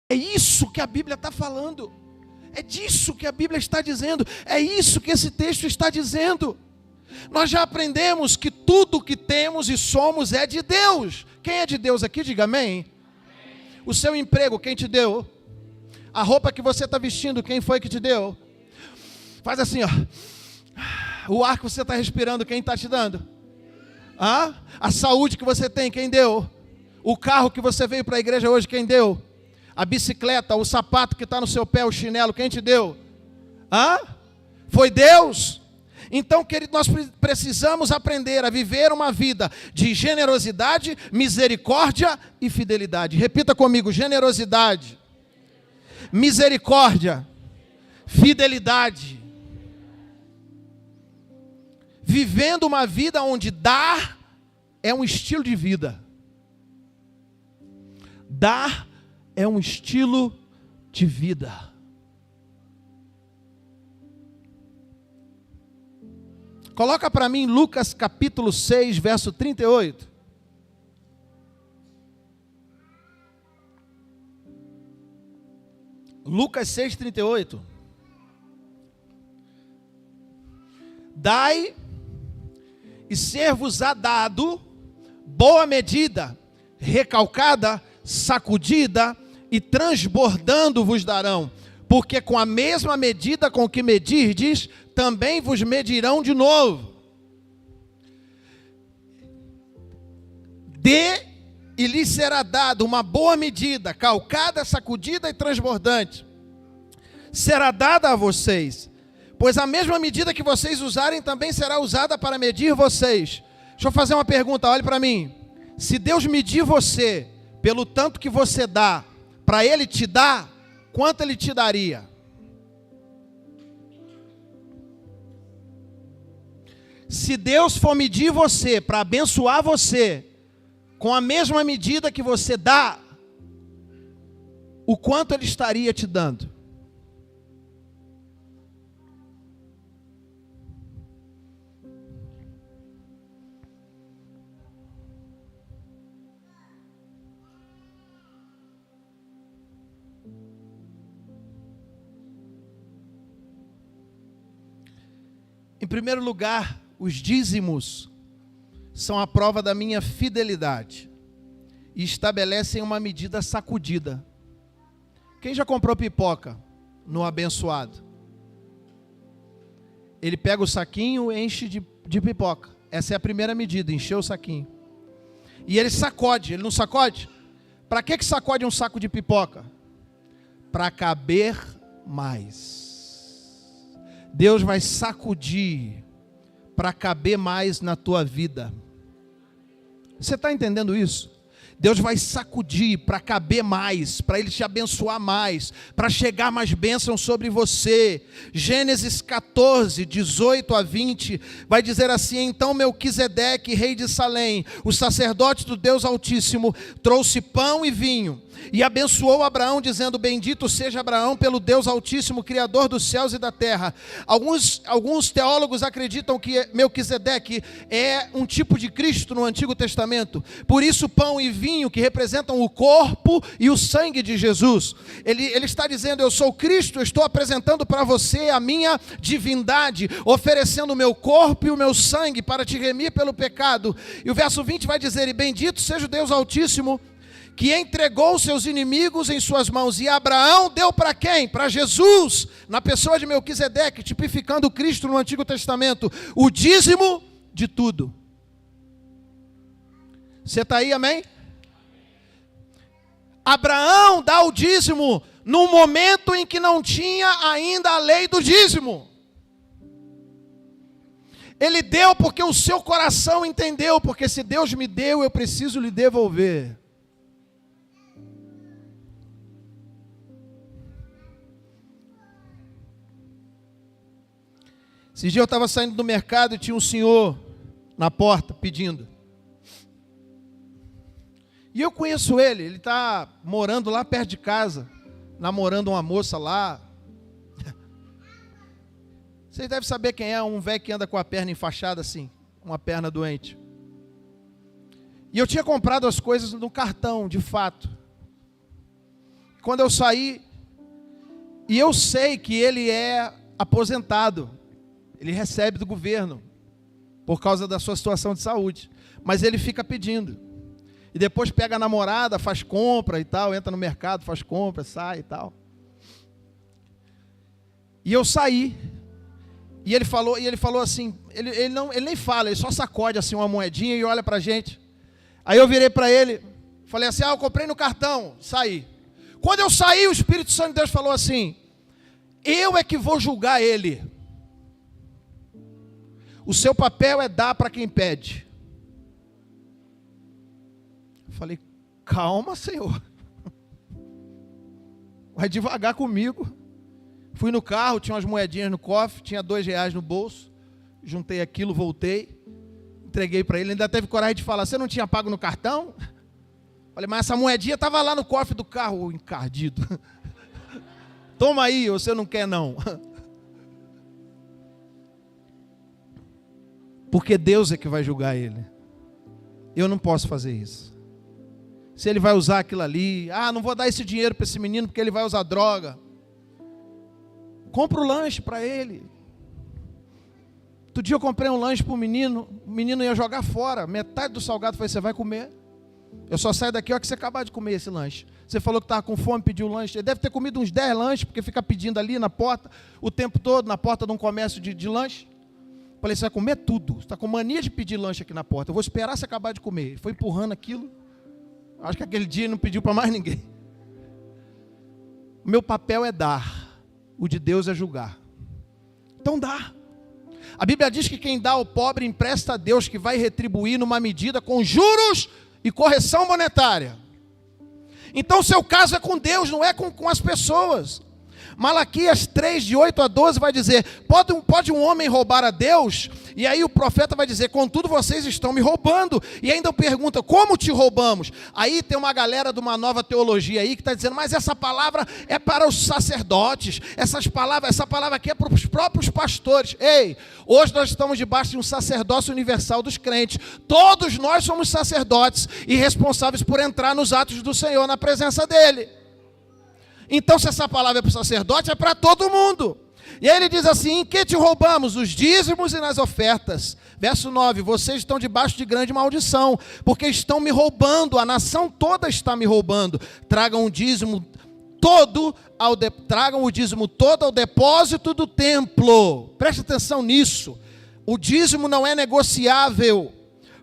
É isso que a Bíblia está falando. É disso que a Bíblia está dizendo. É isso que esse texto está dizendo. Nós já aprendemos que tudo que temos e somos é de Deus. Quem é de Deus aqui, diga amém. O seu emprego, quem te deu? A roupa que você está vestindo, quem foi que te deu? Faz assim, ó. O ar que você está respirando, quem está te dando? A saúde que você tem, quem deu? O carro que você veio para a igreja hoje, quem deu? A bicicleta, o sapato que está no seu pé, o chinelo, quem te deu? Foi Deus. Então, querido, nós precisamos aprender a viver uma vida de generosidade, misericórdia e fidelidade. Repita comigo: generosidade, misericórdia, fidelidade. Vivendo uma vida onde dar é um estilo de vida. Dar é um estilo de vida. Coloca para mim Lucas capítulo 6, verso 38. Lucas 6, 38. Dai e ser-vos-á dado boa medida, recalcada, sacudida e transbordando vos darão, porque com a mesma medida com que medirdes, também vos medirão de novo. Dê e lhes será dado uma boa medida, calcada, sacudida e transbordante. Será dada a vocês, pois a mesma medida que vocês usarem também será usada para medir vocês. Deixa eu fazer uma pergunta, olhe para mim. Se Deus medir você pelo tanto que você dá, para Ele te dar, quanto Ele te daria? Se Deus for medir você para abençoar você, com a mesma medida que você dá, o quanto Ele estaria te dando? Em primeiro lugar, os dízimos são a prova da minha fidelidade e estabelecem uma medida sacudida. Quem já comprou pipoca no abençoado? Ele pega o saquinho e enche de pipoca. Essa é a primeira medida, encher o saquinho. E ele sacode, ele não sacode? Para que sacode um saco de pipoca? Para caber mais. Deus vai sacudir para caber mais na tua vida. Você está entendendo isso? Deus vai sacudir para caber mais, para Ele te abençoar mais, para chegar mais bênção sobre você. Gênesis 14, 18 a 20, vai dizer assim: então Melquisedeque, rei de Salém, o sacerdote do Deus Altíssimo, trouxe pão e vinho, e abençoou Abraão, dizendo: bendito seja Abraão pelo Deus Altíssimo, Criador dos céus e da terra. Alguns teólogos acreditam que Melquisedeque é um tipo de Cristo no Antigo Testamento. Por isso pão e vinho, que representam o corpo e o sangue de Jesus. Ele está dizendo: eu sou Cristo, eu estou apresentando para você a minha divindade, oferecendo o meu corpo e o meu sangue para te remir pelo pecado. E o verso 20 vai dizer: e bendito seja o Deus Altíssimo, que entregou seus inimigos em suas mãos. E Abraão deu para quem? Para Jesus, na pessoa de Melquisedeque, tipificando Cristo no Antigo Testamento, o dízimo de tudo. Você está aí, amém? Abraão dá o dízimo num momento em que não tinha ainda a lei do dízimo. Ele deu porque o seu coração entendeu, porque se Deus me deu, eu preciso lhe devolver. Esse dia eu estava saindo do mercado e tinha um senhor na porta pedindo. E eu conheço ele está morando lá perto de casa, namorando uma moça lá. Vocês devem saber quem é, um velho que anda com a perna enfaixada assim, uma perna doente. E eu tinha comprado as coisas no cartão, de fato. quando eu saí, e eu sei que ele é aposentado, ele recebe do governo, por causa da sua situação de saúde, mas ele fica pedindo, e depois pega a namorada, faz compra e tal, entra no mercado, faz compra, sai e tal. E eu saí, e ele falou assim, ele nem fala, ele só sacode assim uma moedinha e olha pra gente. Aí eu virei para ele, falei assim, eu comprei no cartão, saí. Quando eu saí, o Espírito Santo de Deus falou assim, eu é que vou julgar ele. O seu papel é dar para quem pede. Eu falei, calma, Senhor. Vai devagar comigo. Fui no carro, tinha umas moedinhas no cofre, tinha R$2 no bolso. Juntei aquilo, voltei, entreguei para ele. Ainda teve coragem de falar, você não tinha pago no cartão? Falei, mas essa moedinha estava lá no cofre do carro, encardido. Toma aí, ou você não quer não. Porque Deus é que vai julgar ele. Eu não posso fazer isso. Se ele vai usar aquilo ali, não vou dar esse dinheiro para esse menino porque ele vai usar droga. Compra o lanche para ele. Outro dia eu comprei um lanche para o menino ia jogar fora. Metade do salgado foi, você vai comer. Eu só saio daqui, que você acabar de comer esse lanche. Você falou que estava com fome, pediu lanche. Ele deve ter comido uns 10 lanches, porque fica pedindo ali na porta, o tempo todo, na porta de um comércio de lanche. Falei, você vai comer tudo. Você está com mania de pedir lanche aqui na porta. Eu vou esperar você acabar de comer. Ele foi empurrando aquilo. Acho que aquele dia ele não pediu para mais ninguém. O meu papel é dar. O de Deus é julgar. Então dá. A Bíblia diz que quem dá ao pobre empresta a Deus, que vai retribuir numa medida com juros e correção monetária. Então o seu caso é com Deus, não é com as pessoas. Malaquias 3, de 8 a 12 vai dizer, pode um homem roubar a Deus? E aí o profeta vai dizer, contudo vocês estão me roubando. E ainda pergunta, como te roubamos? Aí tem uma galera de uma nova teologia aí que está dizendo, mas essa palavra é para os sacerdotes, essa palavra aqui é para os próprios pastores. Ei, hoje nós estamos debaixo de um sacerdócio universal dos crentes. Todos nós somos sacerdotes e responsáveis por entrar nos atos do Senhor, na presença dEle. Então, se essa palavra é para o sacerdote, é para todo mundo. E aí ele diz assim, em que te roubamos? Os dízimos e nas ofertas. Verso 9, vocês estão debaixo de grande maldição, porque estão me roubando, a nação toda está me roubando. Tragam o dízimo todo ao depósito do templo. Preste atenção nisso. O dízimo não é negociável,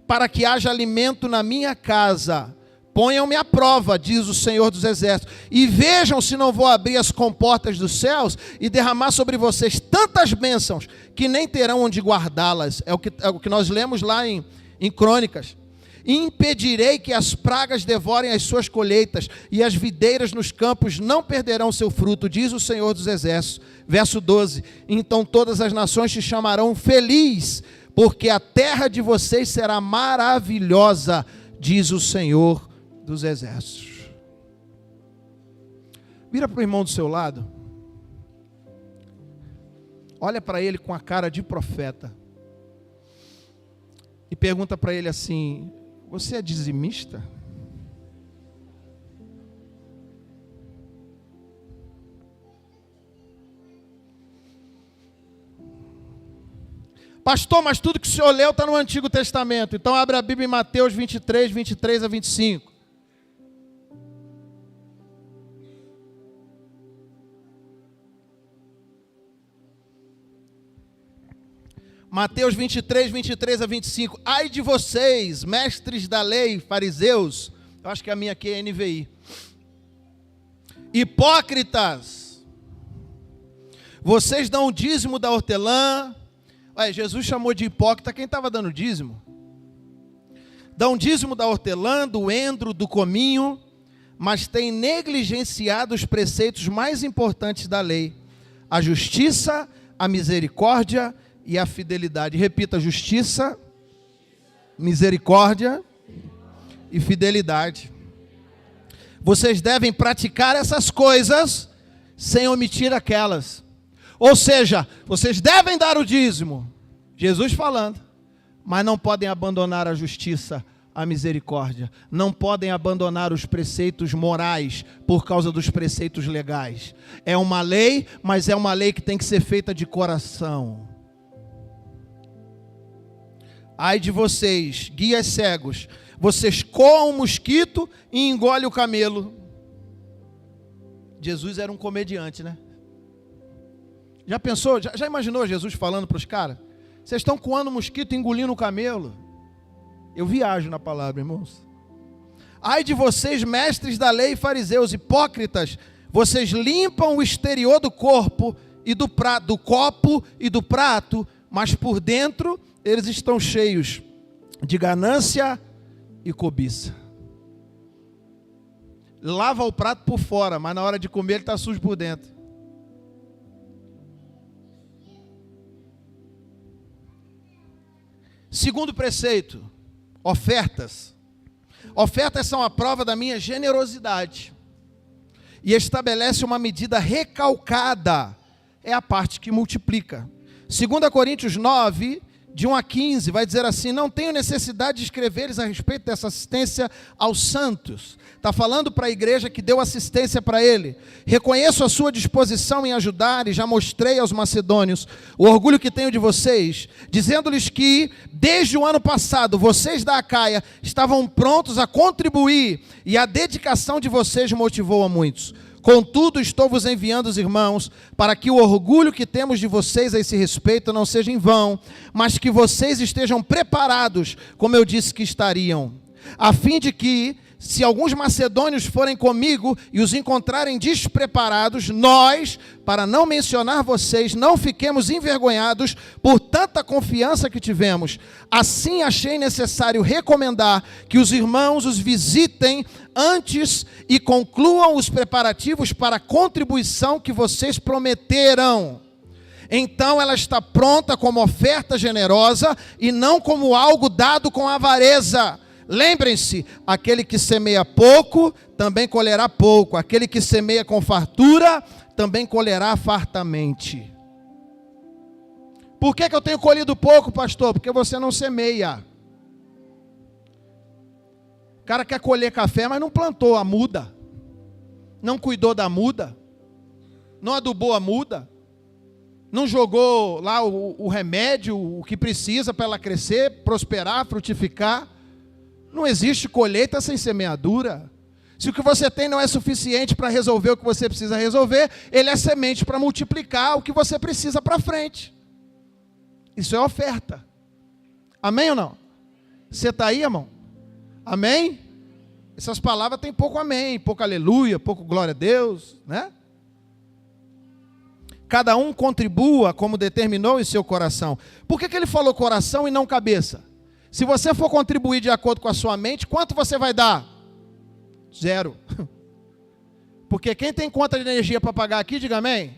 para que haja alimento na minha casa. Ponham-me à prova, diz o Senhor dos Exércitos, e vejam se não vou abrir as comportas dos céus e derramar sobre vocês tantas bênçãos que nem terão onde guardá-las. É o que nós lemos lá em Crônicas. Impedirei que as pragas devorem as suas colheitas e as videiras nos campos não perderão seu fruto, diz o Senhor dos Exércitos. Verso 12, então todas as nações te chamarão feliz, porque a terra de vocês será maravilhosa, diz o Senhor dos Exércitos. Vira para o irmão do seu lado, olha para ele com a cara de profeta e pergunta para ele assim, você é dizimista? Pastor, mas tudo que o senhor leu está no Antigo Testamento. Então abre a Bíblia em Mateus 23, 23 a 25. Mateus 23, 23 a 25. Ai de vocês, mestres da lei, fariseus. Eu acho que a minha aqui é NVI. Hipócritas. Vocês dão o dízimo da hortelã. Olha, Jesus chamou de hipócrita quem estava dando dízimo. Dão dízimo da hortelã, do endro, do cominho, mas têm negligenciado os preceitos mais importantes da lei: a justiça, a misericórdia e a fidelidade. Repita: justiça, misericórdia e fidelidade. Vocês devem praticar essas coisas sem omitir aquelas. Ou seja, vocês devem dar o dízimo, Jesus falando, mas não podem abandonar a justiça, a misericórdia. Não podem abandonar os preceitos morais por causa dos preceitos legais. É uma lei, mas é uma lei que tem que ser feita de coração. Ai de vocês, guias cegos, vocês coam o mosquito e engolem o camelo. Jesus era um comediante, né? Já pensou, já imaginou Jesus falando para os caras? Vocês estão coando o mosquito e engolindo o camelo? Eu viajo na palavra, irmãos. Ai de vocês, mestres da lei e fariseus, hipócritas, vocês limpam o exterior do corpo e do prato, do copo e do prato, mas por dentro eles estão cheios de ganância e cobiça. Lava o prato por fora, mas na hora de comer ele está sujo por dentro. Segundo preceito, ofertas. Ofertas são a prova da minha generosidade. E estabelece uma medida recalcada. É a parte que multiplica. 2 Coríntios 9, de 1 a 15, vai dizer assim: não tenho necessidade de escrever-lhes a respeito dessa assistência aos santos. Está falando para a igreja que deu assistência para ele. Reconheço a sua disposição em ajudar e já mostrei aos macedônios o orgulho que tenho de vocês, dizendo-lhes que desde o ano passado vocês da Acaia estavam prontos a contribuir e a dedicação de vocês motivou a muitos. Contudo, estou vos enviando os irmãos, para que o orgulho que temos de vocês a esse respeito não seja em vão, mas que vocês estejam preparados, como eu disse que estariam, a fim de que, se alguns macedônios forem comigo e os encontrarem despreparados, nós, para não mencionar vocês, não fiquemos envergonhados por tanta confiança que tivemos. Assim achei necessário recomendar que os irmãos os visitem antes e concluam os preparativos para a contribuição que vocês prometeram. Então ela está pronta como oferta generosa e não como algo dado com avareza. Lembrem-se, aquele que semeia pouco, também colherá pouco. Aquele que semeia com fartura, também colherá fartamente. Por que eu tenho colhido pouco, pastor? Porque você não semeia. O cara quer colher café, mas não plantou a muda. Não cuidou da muda. Não adubou a muda. Não jogou lá o remédio, o que precisa para ela crescer, prosperar, frutificar. Não existe colheita sem semeadura. Se o que você tem não é suficiente para resolver o que você precisa resolver, ele é semente para multiplicar o que você precisa para frente. Isso é oferta. Amém ou não? Você está aí, irmão? Amém? Essas palavras têm pouco amém, pouco aleluia, pouco glória a Deus, né? Cada um contribua como determinou em seu coração. Por que ele falou coração e não cabeça? Se você for contribuir de acordo com a sua mente, quanto você vai dar? 0. Porque quem tem conta de energia para pagar aqui, diga amém.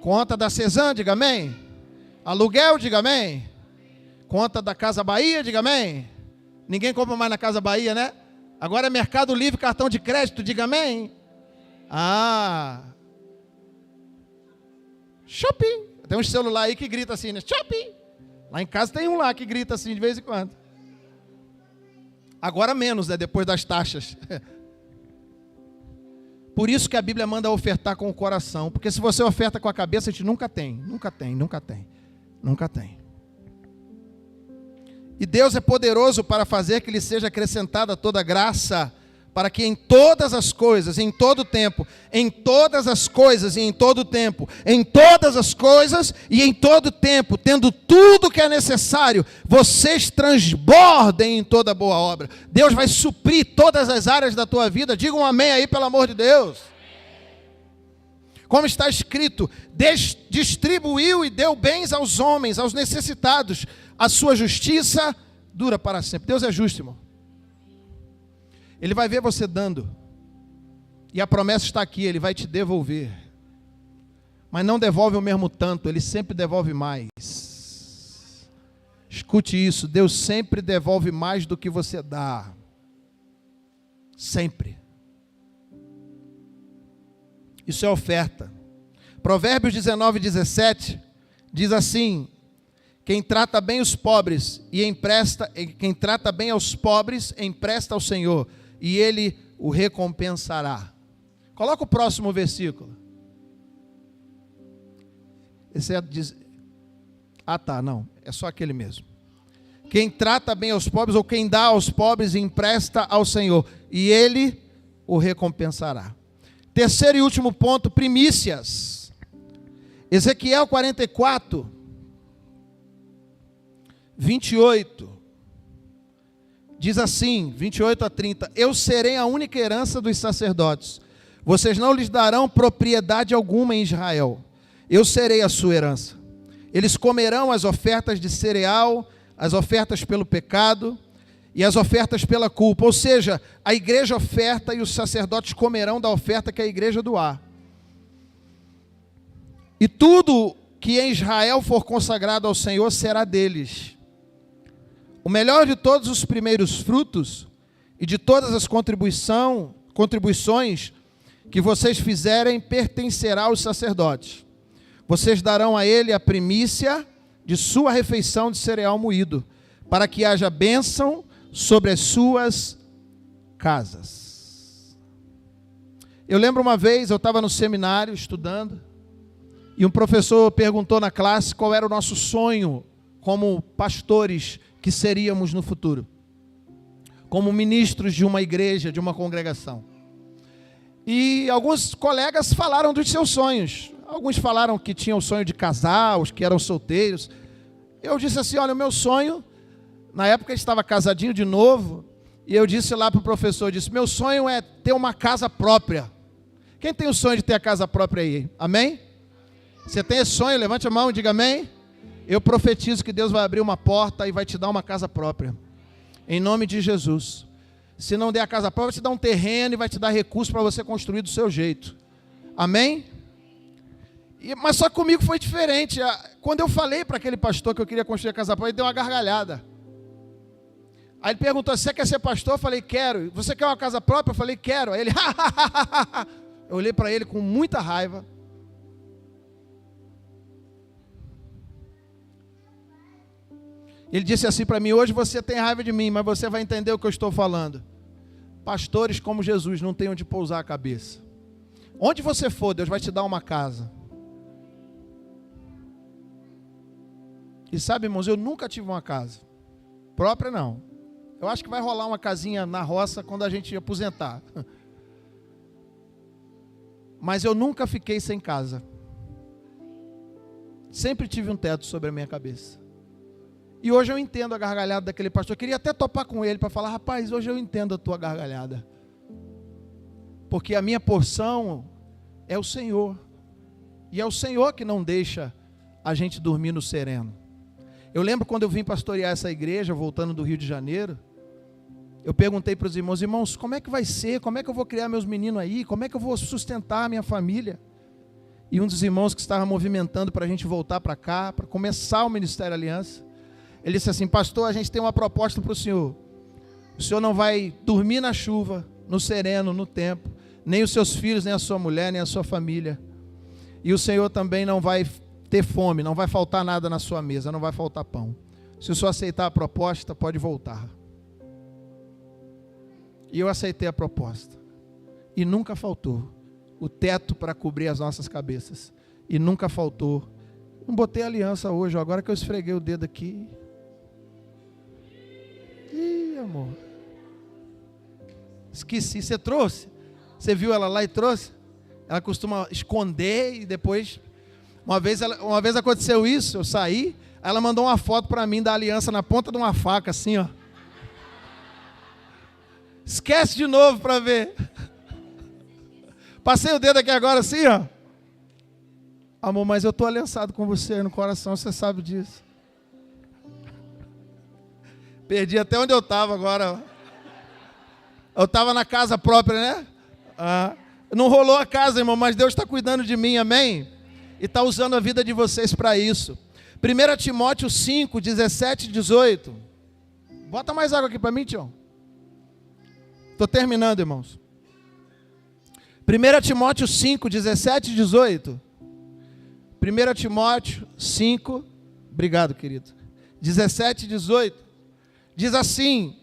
Conta da Cezan, diga amém. Aluguel, diga amém. Conta da Casa Bahia, diga amém. Ninguém compra mais na Casa Bahia, né? Agora é Mercado Livre, cartão de crédito, diga amém. Shopping. Tem um celular aí que grita assim, né? Shopping. Lá em casa tem um lá que grita assim de vez em quando. Agora menos, né? Depois das taxas. Por isso que a Bíblia manda ofertar com o coração. Porque se você oferta com a cabeça, a gente nunca tem. Nunca tem, nunca tem. Nunca tem. E Deus é poderoso para fazer que lhe seja acrescentada toda graça, para que em todas as coisas, em todo tempo, em todas as coisas e em todo tempo, em todas as coisas e em todo tempo, tendo tudo que é necessário, vocês transbordem em toda boa obra. Deus vai suprir todas as áreas da tua vida. Diga um amém aí, pelo amor de Deus. Como está escrito, distribuiu e deu bens aos homens, aos necessitados. A sua justiça dura para sempre. Deus é justo, irmão. Ele vai ver você dando. E a promessa está aqui, Ele vai te devolver. Mas não devolve o mesmo tanto, Ele sempre devolve mais. Escute isso, Deus sempre devolve mais do que você dá. Sempre. Isso é oferta. Provérbios 19:17 diz assim: Quem trata bem os pobres e empresta, quem trata bem aos pobres, empresta ao Senhor, e Ele o recompensará. Coloca o próximo versículo. Esse é não, é só aquele mesmo. Quem trata bem aos pobres, ou quem dá aos pobres, empresta ao Senhor, e Ele o recompensará. Terceiro e último ponto, primícias. Ezequiel 44, 28, diz assim, 28 a 30, eu serei a única herança dos sacerdotes, vocês não lhes darão propriedade alguma em Israel, eu serei a sua herança, eles comerão as ofertas de cereal, as ofertas pelo pecado e as ofertas pela culpa, ou seja, a igreja oferta e os sacerdotes comerão da oferta que a igreja doar. E tudo que em Israel for consagrado ao Senhor será deles. O melhor de todos os primeiros frutos e de todas as contribuições que vocês fizerem pertencerá aos sacerdotes. Vocês darão a ele a primícia de sua refeição de cereal moído, para que haja bênção sobre as suas casas. Eu lembro uma vez, eu estava no seminário estudando, e um professor perguntou na classe qual era o nosso sonho como pastores que seríamos no futuro, como ministros de uma igreja, de uma congregação. E alguns colegas falaram dos seus sonhos. Alguns falaram que tinham o sonho de casar, os que eram solteiros. Eu disse assim, olha, o meu sonho, na época eu estava casadinho de novo, e eu disse lá para o professor, eu disse, meu sonho é ter uma casa própria. Quem tem o sonho de ter a casa própria aí? Amém? Você tem esse sonho? Levante a mão e diga amém. Eu profetizo que Deus vai abrir uma porta e vai te dar uma casa própria. Em nome de Jesus. Se não der a casa própria, vai te dar um terreno e vai te dar recursos para você construir do seu jeito. Amém? Mas só comigo foi diferente. Quando eu falei para aquele pastor que eu queria construir a casa própria, ele deu uma gargalhada. Aí ele perguntou, você quer ser pastor? Eu falei, quero. Você quer uma casa própria? Eu falei, quero. Aí ele, eu olhei para ele com muita raiva. Ele disse assim para mim, hoje você tem raiva de mim, mas você vai entender o que eu estou falando. Pastores como Jesus não têm onde pousar a cabeça. Onde você for, Deus vai te dar uma casa. E sabe, irmãos, eu nunca tive uma casa própria, não. Eu acho que vai rolar uma casinha na roça quando a gente aposentar. Mas eu nunca fiquei sem casa. Sempre tive um teto sobre a minha cabeça. E hoje eu entendo a gargalhada daquele pastor. Eu queria até topar com ele para falar, rapaz, hoje eu entendo a tua gargalhada. Porque a minha porção é o Senhor. E é o Senhor que não deixa a gente dormir no sereno. Eu lembro quando eu vim pastorear essa igreja, voltando do Rio de Janeiro, eu perguntei para os irmãos, como é que vai ser? Como é que eu vou criar meus meninos aí? Como é que eu vou sustentar a minha família? E um dos irmãos que estava movimentando para a gente voltar para cá, para começar o Ministério Aliança, ele disse assim, pastor, a gente tem uma proposta para o senhor. O senhor não vai dormir na chuva, no sereno, no tempo, nem os seus filhos, nem a sua mulher, nem a sua família. E o Senhor também não vai ter fome, não vai faltar nada na sua mesa, não vai faltar pão. Se o senhor aceitar a proposta, pode voltar. E eu aceitei a proposta. E nunca faltou o teto para cobrir as nossas cabeças. E nunca faltou. Não botei aliança hoje, agora que eu esfreguei o dedo aqui. Ih, amor. Esqueci, você trouxe? Você viu ela lá e trouxe? Ela costuma esconder e depois... Uma vez aconteceu isso, eu saí, ela mandou uma foto para mim da aliança na ponta de uma faca, assim, ó. Esquece de novo para ver. Passei o dedo aqui agora assim, ó. Amor, mas eu estou aliançado com você no coração, você sabe disso. Perdi até onde eu estava agora. Eu estava na casa própria, né? Não rolou a casa, irmão, mas Deus está cuidando de mim, amém? E está usando a vida de vocês para isso. 1 Timóteo 5, 17 e 18. Bota mais água aqui para mim, Tião. Estou terminando, irmãos. 1 Timóteo 5, 17 e 18. 1 Timóteo 5. Obrigado, querido. 17 e 18. Diz assim: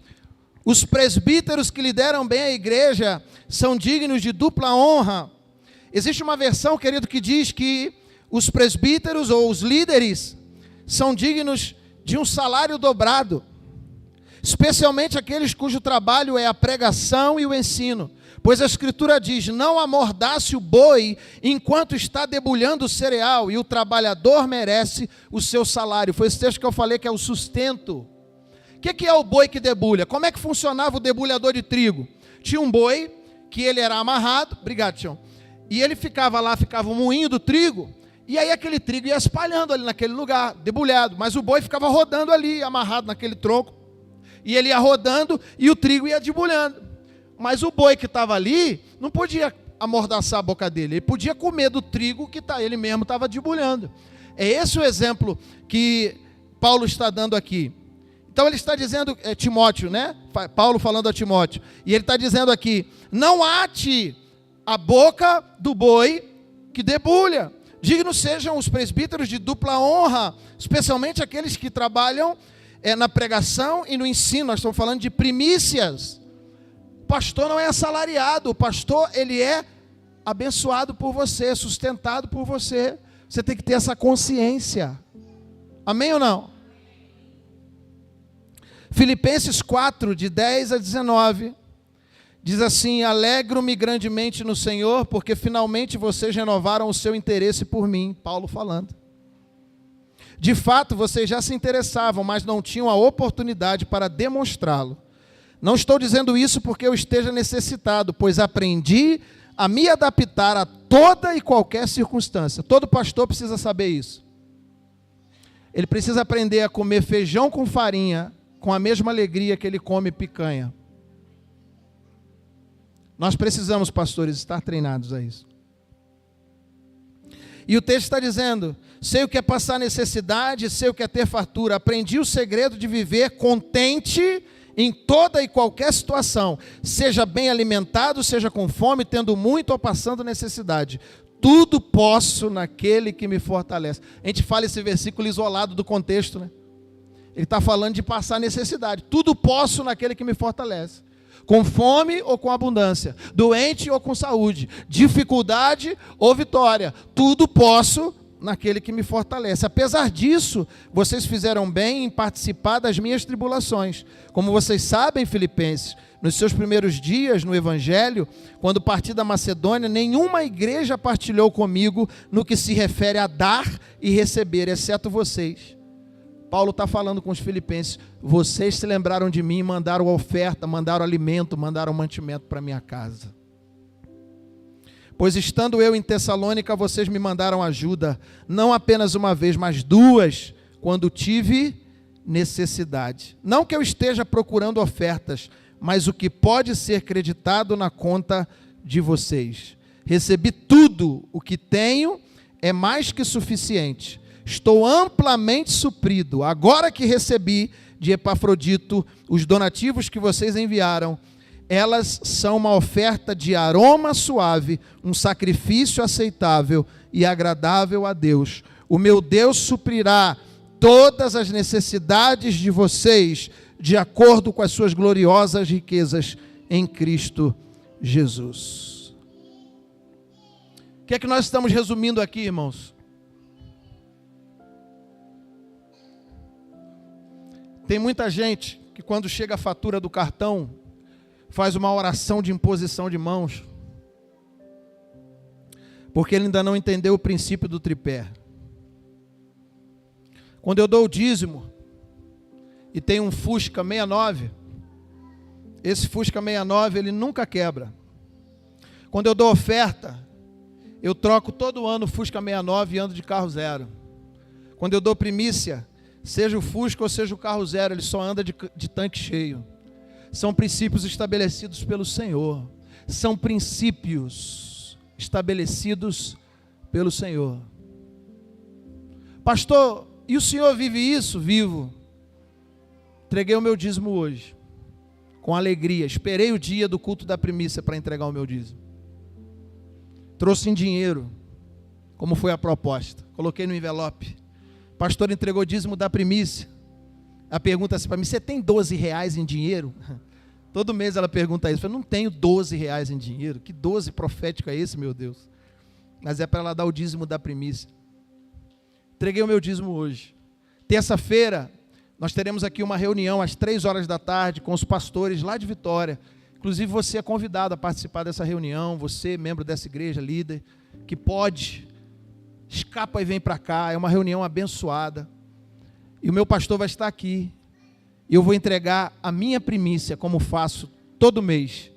os presbíteros que lideram bem a igreja são dignos de dupla honra. Existe uma versão, querido, que diz que os presbíteros ou os líderes são dignos de um salário dobrado, especialmente aqueles cujo trabalho é a pregação e o ensino. Pois a Escritura diz: não amordace o boi enquanto está debulhando o cereal, e o trabalhador merece o seu salário. Foi esse texto que eu falei que é o sustento. O que é o boi que debulha? Como é que funcionava o debulhador de trigo? Tinha um boi que ele era amarrado, obrigado, Tião, e ele ficava lá, ficava o moinho do trigo, e aí aquele trigo ia espalhando ali naquele lugar, debulhado, mas o boi ficava rodando ali, amarrado naquele tronco, e ele ia rodando e o trigo ia debulhando. Mas o boi que estava ali não podia amordaçar a boca dele, ele podia comer do trigo que ele mesmo estava debulhando. É esse o exemplo que Paulo está dando aqui. Então ele está dizendo, Timóteo, né? Paulo falando a Timóteo, e ele está dizendo aqui: não ate a boca do boi que debulha. Dignos sejam os presbíteros de dupla honra, especialmente aqueles que trabalham na pregação e no ensino. Nós estamos falando de primícias. O pastor não é assalariado, o pastor ele é abençoado por você, sustentado por você. Você tem que ter essa consciência. Amém ou não? Filipenses 4, de 10 a 19, diz assim: alegro-me grandemente no Senhor, porque finalmente vocês renovaram o seu interesse por mim. Paulo falando. De fato, vocês já se interessavam, mas não tinham a oportunidade para demonstrá-lo. Não estou dizendo isso porque eu esteja necessitado, pois aprendi a me adaptar a toda e qualquer circunstância. Todo pastor precisa saber isso. Ele precisa aprender a comer feijão com farinha, com a mesma alegria que ele come picanha. Nós precisamos, pastores, estar treinados a isso. E o texto está dizendo: sei o que é passar necessidade, sei o que é ter fartura. Aprendi o segredo de viver contente em toda e qualquer situação, seja bem alimentado, seja com fome, tendo muito ou passando necessidade. Tudo posso naquele que me fortalece. A gente fala esse versículo isolado do contexto, né? Ele está falando de passar necessidade. Tudo posso naquele que me fortalece. Com fome ou com abundância, doente ou com saúde, dificuldade ou vitória, tudo posso naquele que me fortalece. Apesar disso, vocês fizeram bem em participar das minhas tribulações. Como vocês sabem, Filipenses, nos seus primeiros dias no Evangelho, quando parti da Macedônia, nenhuma igreja partilhou comigo no que se refere a dar e receber, exceto vocês. Paulo está falando com os filipenses: vocês se lembraram de mim, mandaram oferta, mandaram alimento, mandaram mantimento para minha casa. Pois estando eu em Tessalônica, vocês me mandaram ajuda, não apenas uma vez, mas duas, quando tive necessidade. Não que eu esteja procurando ofertas, mas o que pode ser creditado na conta de vocês. Recebi tudo, o que tenho é mais que suficiente. Estou amplamente suprido. Agora que recebi de Epafrodito os donativos que vocês enviaram, elas são uma oferta de aroma suave, um sacrifício aceitável e agradável a Deus. O meu Deus suprirá todas as necessidades de vocês, de acordo com as suas gloriosas riquezas em Cristo Jesus. O que é que nós estamos resumindo aqui, irmãos? Tem muita gente que quando chega a fatura do cartão, faz uma oração de imposição de mãos, porque ele ainda não entendeu o princípio do tripé. Quando eu dou o dízimo, e tem um Fusca 69, esse Fusca 69 ele nunca quebra. Quando eu dou oferta, eu troco todo ano o Fusca 69 e ando de carro zero. Quando eu dou primícia, seja o Fusca ou seja o carro zero, ele só anda de tanque cheio. São princípios estabelecidos pelo Senhor. São princípios estabelecidos pelo Senhor. Pastor, e o senhor vive isso? Vivo. Entreguei o meu dízimo hoje, com alegria. Esperei o dia do culto da primícia para entregar o meu dízimo. Trouxe em dinheiro, como foi a proposta. Coloquei no envelope. Pastor entregou o dízimo da primícia. Ela pergunta assim para mim: você tem 12 reais em dinheiro? Todo mês ela pergunta isso. Eu falei: não tenho 12 reais em dinheiro. Que 12 profético é esse, meu Deus? Mas é para ela dar o dízimo da primícia. Entreguei o meu dízimo hoje. Terça-feira, nós teremos aqui uma reunião às 3 horas da tarde com os pastores lá de Vitória. Inclusive você é convidado a participar dessa reunião. Você, membro dessa igreja, líder, que pode, escapa e vem para cá. É uma reunião abençoada. E o meu pastor vai estar aqui. E eu vou entregar a minha primícia, como faço todo mês,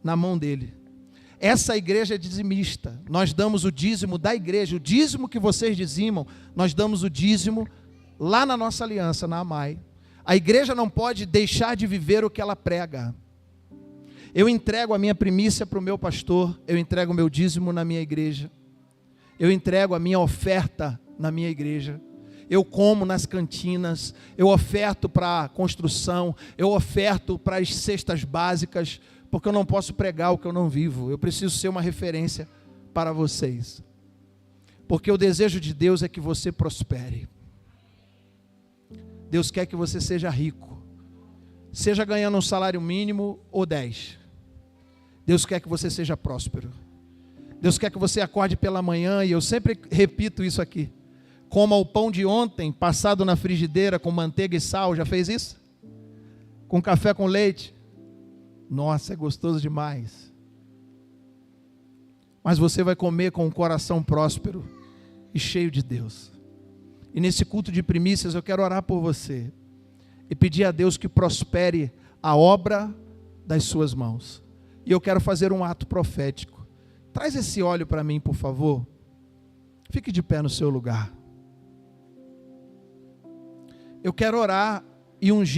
na mão dele. Essa igreja é dizimista. Nós damos o dízimo da igreja. O dízimo que vocês dizimam, nós damos o dízimo lá na nossa aliança, na AMAI. A igreja não pode deixar de viver o que ela prega. Eu entrego a minha primícia para o meu pastor. Eu entrego o meu dízimo na minha igreja. Eu entrego a minha oferta na minha igreja. Eu como nas cantinas, eu oferto para a construção, eu oferto para as cestas básicas, porque eu não posso pregar o que eu não vivo. Eu preciso ser uma referência para vocês. Porque o desejo de Deus é que você prospere. Deus quer que você seja rico. Seja ganhando um salário mínimo ou 10. Deus quer que você seja próspero. Deus quer que você acorde pela manhã, e eu sempre repito isso aqui: coma o pão de ontem, passado na frigideira com manteiga e sal. Já fez isso? Com café com leite. Nossa, é gostoso demais. Mas você vai comer com um coração próspero e cheio de Deus. E nesse culto de primícias eu quero orar por você e pedir a Deus que prospere a obra das suas mãos. E eu quero fazer um ato profético. Traz esse óleo para mim, por favor. Fique de pé no seu lugar. Eu quero orar e ungir